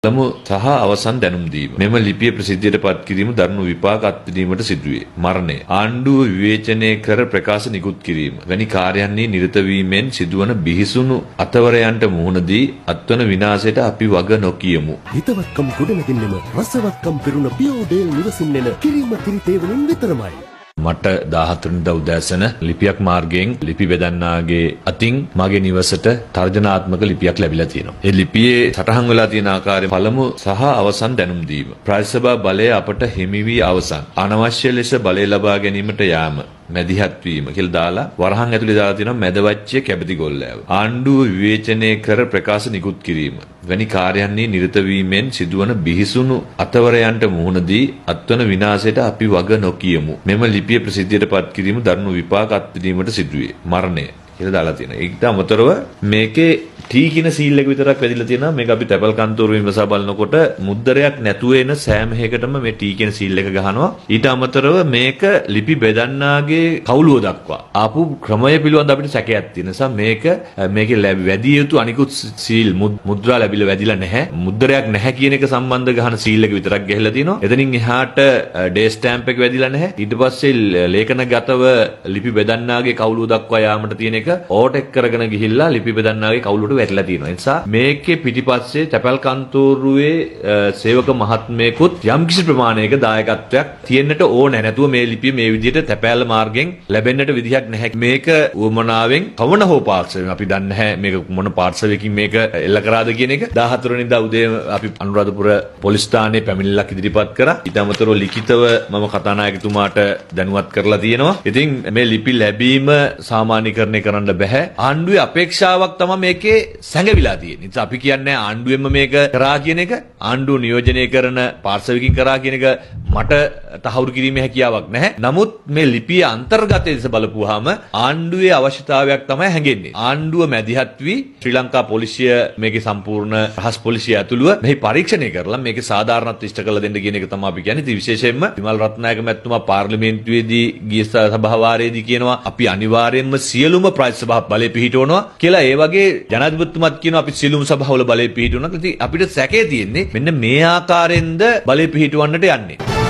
පළමු සහ අවසන් දැනුම් දීම. මෙම ලිපිය ප්‍රසිද්ධියට පත් කිරීම දරුණු විපාක අත්විඳීමට සිදුවේ. මරණය. ආණ්ඩුව විවේචනය කර ප්‍රකාශ නිකුත් කිරීම. වැනි කාර්යයන්හි නිරත වීමෙන් සිදුවන බිහිසුණු අතවරයන්ට මුහුණ දී අත්වන විනාශයට අපි වග නොකියමු. හිතවත්කම් ගොඩනැගෙන්නෙම රසවත්කම් පිරුණ පියෝඩේල් නිවසින් එන කිරීම කිරිතේවලින් විතරමයි. මට 14 වෙනිදා උදෑසන ලිපියක් මාර්ගයෙන් ලිපි බෙදන්නාගේ අතින් මගේ නිවසට තර්ජනාත්මක ලිපියක් ලැබිලා තියෙනවා. ඒ ලිපියේ සටහන් වෙලා තියෙන ආකාරය පළමු සහ අවසන් දැනුම් දීම. ප්‍රාදේශීය බලය අපට හිමි වී අවසන්. අනවශ්‍ය ලෙස බලය ලබා ගැනීමට යාම. මැදිහත් වීම කියලා දාලා වරහන් ඇතුලේ දාලා තියෙනවා මැදවච්චේ කැබති ගොල්ලෑව. ආණ්ඩුව විවේචනය කර ප්‍රකාශ නිකුත් කිරීම. වැනි කාර්යයන්හි නිරත වීමෙන් සිදුවන බිහිසුණු අතවරයන්ට මුහුණ දී අත්වන විනාශයට අපි වග නොකියමු. මෙම ලිපිය ප්‍රසිද්ධියට පත් කිරීම දරුණු විපාක අත්විඳීමට සිදුවේ. මරණය කියලා දාලා තියෙනවා. ඒකට අමතරව මේකේ ටී කියන සීල් එක විතරක් වැදිලා තියෙනවා. මේක අපි තැපල් කන්තෝරුවෙන් විමසා බලනකොට මුද්දරයක් නැතුව එන සෑම එකකටම මේ ටී කියන සීල් එක ගහනවා. ඊට අමතරව මේක ලිපි බෙදන්නාගේ කවුළුව දක්වා ආපු ක්‍රමය පිළිබඳ අපිට සැකයක් තියෙන නිසා මේකේ වැදිය යුතු අනිකුත් සීල් මුද්‍රා ලැබිලා වැදිලා නැහැ. මුද්දරයක් නැහැ කියන එක සම්බන්ධ ගහන සීල් එක විතරක් ගහලා තියෙනවා. එතනින් එහාට ඩේ ස්ටෑම්ප් එක වැදිලා නැහැ. ඊට පස්සේ ලේඛනගතව ලිපි බෙදන්නාගේ කවුළුව දක්වා යාමට තියෙන එක ඕටෙක් කරගෙන ගිහිල්ලා ලිපි බෙදන්නාගේ කවුළුවට වැටලා තියෙනවා. ඒ නිසා මේකේ පිටිපස්සේ තැපැල් කන්තෝරුවේ සේවක මහත්මයෙකුත් යම්කිසි ප්‍රමාණයක දායකත්වයක් තියෙන්නට ඕනේ. නැතුව මේ ලිපිය මේ විදිහට තැපැල් මාර්ගයෙන් ලැබෙන්නට විදිහක් නැහැ. මේක උවමනාවෙන් කවන හෝ පාර්ශවයෙන් අපි දන්නේ නැහැ මේක මොන පාර්ශවයකින් මේක එල්ල කරාද කියන එක. 14 වෙනිදා උදේ අපි අනුරාධපුර පොලිස් ස්ථානයේ පැමිණිල්ලක් ඉදිරිපත් කරා. ඊට අමතරව ලිඛිතව මම කතානායකතුමාට දැනුවත් කරලා තියෙනවා. ඉතින් මේ ලිපි ලැබීම සාමාන්‍යකරණය කරන්න බෑ. ආණ්ඩුවේ අපේක්ෂාවක් තමයි මේකේ සැඟවිලා තියෙන්නේ. ඉතින් අපි කියන්නේ ආණ්ඩුවෙන්ම මේක කරා කියන එක, ආණ්ඩුව නියෝජනය කරන පාර්ශවයකින් කරා කියන එක මට තහවුරු කිරීමේ හැකියාවක් නැහැ. නමුත් මේ ලිපියේ අන්තර්ගතය දෙස බලපුවාම ආණ්ඩුවේ අවශ්‍යතාවයක් තමයි හැඟෙන්නේ. ආණ්ඩුව මැදිහත් වී ශ්‍රී ලංකා පොලිසිය මේකේ සම්පූර්ණ රහස් පොලිසිය ඇතුළුව මෙහි පරීක්ෂණය කරලා මේකේ සාධාරණත්වය ඉෂ්ට කරලා දෙන්න කියන එක තමයි අපි කියන්නේ. ඉතින් විශේෂයෙන්ම විමල් රත්නායක මැතිතුමා පාර්ලිමේන්තුවේදී ගිය සභාවාරයේදී කියනවා අපි අනිවාර්යයෙන්ම සියලුම ප්‍රාදේශීය සභා බලය පිහිටවනවා කියලා. ඒ වගේ ජනාධිපතිතුමත් කියනවා අපි සියලුම සභාවල බලය පිහිටවනවා. ඉතින් අපිට සැකේ තියෙන්නේ මෙන්න මේ ආකාරයෙන්ද බලය පිහිටවන්නට යන්නේ.